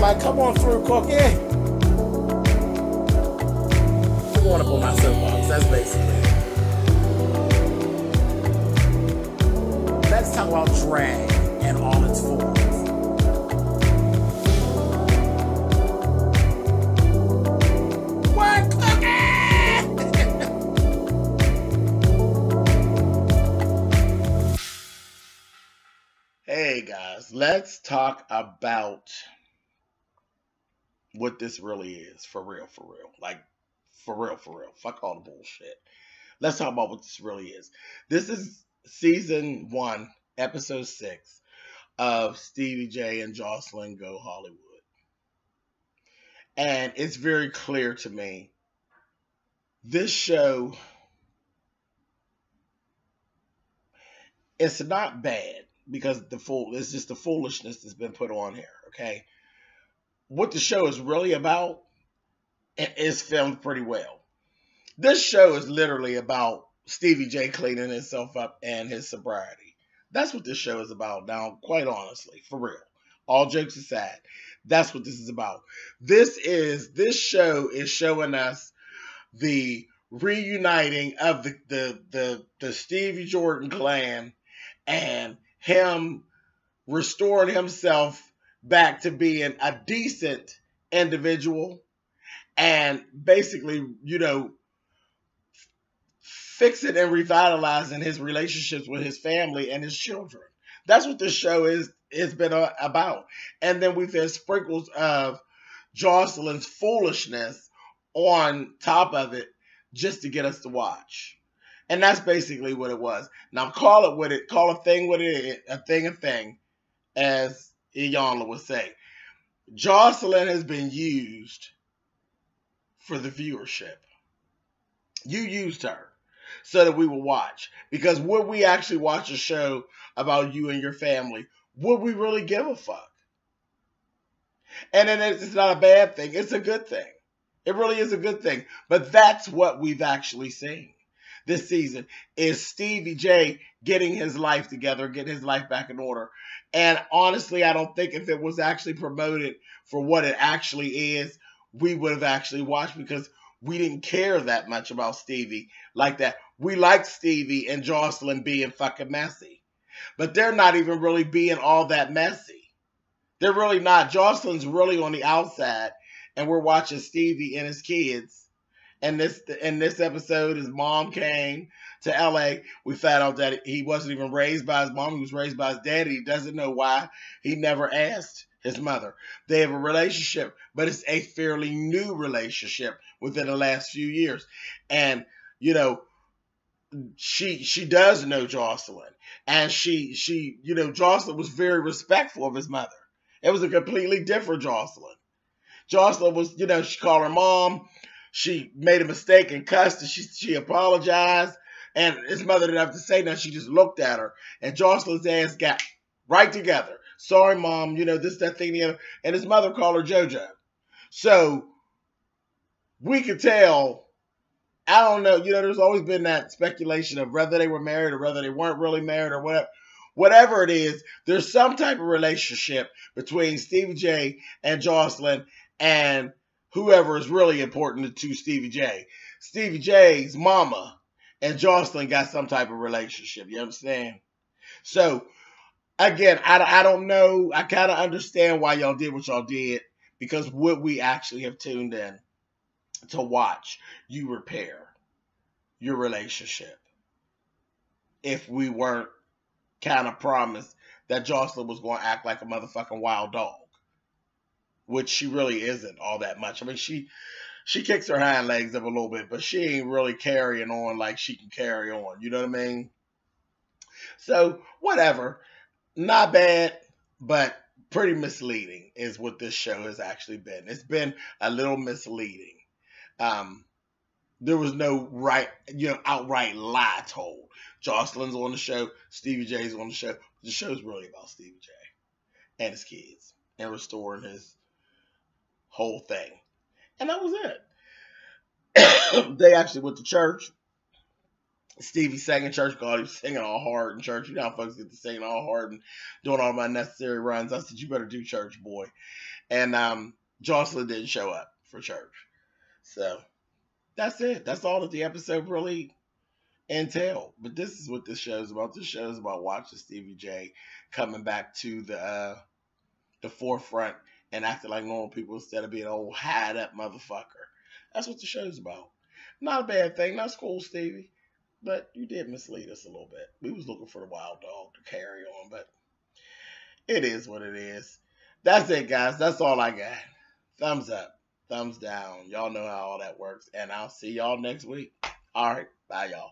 like, come on through, Cookie. I want to pull my soapbox. That's basically it. Let's talk about drag and all its forms. What, Cookie? Hey guys, let's talk about what this really is, for real. Like, for real. Fuck all the bullshit. Let's talk about what this really is. This is season 1, episode 6 of Stevie J and Joseline Go Hollywood. And it's very clear to me, this show, it's not bad because it's just the foolishness that's been put on here, okay? What the show is really about is filmed pretty well. This show is literally about Stevie J cleaning himself up and his sobriety. That's what this show is about now, quite honestly, for real. All jokes aside, that's what this is about. This show is showing us the reuniting of the Stevie Jordan clan and him restoring himself back to being a decent individual and basically, fixing and revitalizing his relationships with his family and his children. That's what this show has been about. And then we've had sprinkles of Joseline's foolishness on top of it just to get us to watch. And that's basically what it was. Now call a thing what it is, a thing, as Iyanla would say. Joseline has been used for the viewership. You used her so that we will watch. Because would we actually watch a show about you and your family? Would we really give a fuck? And then it's not a bad thing. It's a good thing. It really is a good thing. But that's what we've actually seen this season, is Stevie J getting his life together, getting his life back in order. And honestly, I don't think if it was actually promoted for what it actually is, we would have actually watched, because we didn't care that much about Stevie like that. We liked Stevie and Joseline being fucking messy. But they're not even really being all that messy. They're really not. Joseline's really on the outside, and we're watching Stevie and his kids. And in this episode, his mom came to LA. We found out that he wasn't even raised by his mom. He was raised by his daddy. He doesn't know why. He never asked his mother. They have a relationship, but it's a fairly new relationship within the last few years. And, she does know Joseline. And Joseline was very respectful of his mother. It was a completely different Joseline. Joseline was, she called her mom. She made a mistake and cussed, and she apologized. And his mother didn't have to say nothing. She just looked at her. And Joseline's ass got right together. Sorry, Mom, this, that, thing, the other. And his mother called her JoJo. So we could tell, I don't know, there's always been that speculation of whether they were married or whether they weren't really married or whatever. Whatever it is, there's some type of relationship between Stevie J and Joseline and whoever is really important to Stevie J. Stevie J's mama and Joseline got some type of relationship. You understand? So, again, I don't know. I kind of understand why y'all did what y'all did, because would we actually have tuned in to watch you repair your relationship if we weren't kind of promised that Joseline was going to act like a motherfucking wild dog? Which she really isn't all that much. I mean, she kicks her hind legs up a little bit, but she ain't really carrying on like she can carry on. You know what I mean? So, whatever. Not bad, but pretty misleading is what this show has actually been. It's been a little misleading. There was no outright lie told. Joseline's on the show. Stevie J's on the show. The show's really about Stevie J and his kids and restoring his whole thing. And that was it. They actually went to church. Stevie sang in church because he was singing all hard in church. You know how folks get to singing all hard and doing all my necessary runs. I said, you better do church, boy. And Jocelyn didn't show up for church. So that's it. That's all that the episode really entailed. But this is what this show's about. This show's about watching Stevie J coming back to the forefront and acting like normal people instead of being an old had up motherfucker. That's what the show's about. Not a bad thing. That's cool, Stevie. But you did mislead us a little bit. We was looking for the wild dog to carry on, but it is what it is. That's it, guys. That's all I got. Thumbs up, thumbs down. Y'all know how all that works. And I'll see y'all next week. All right. Bye, y'all.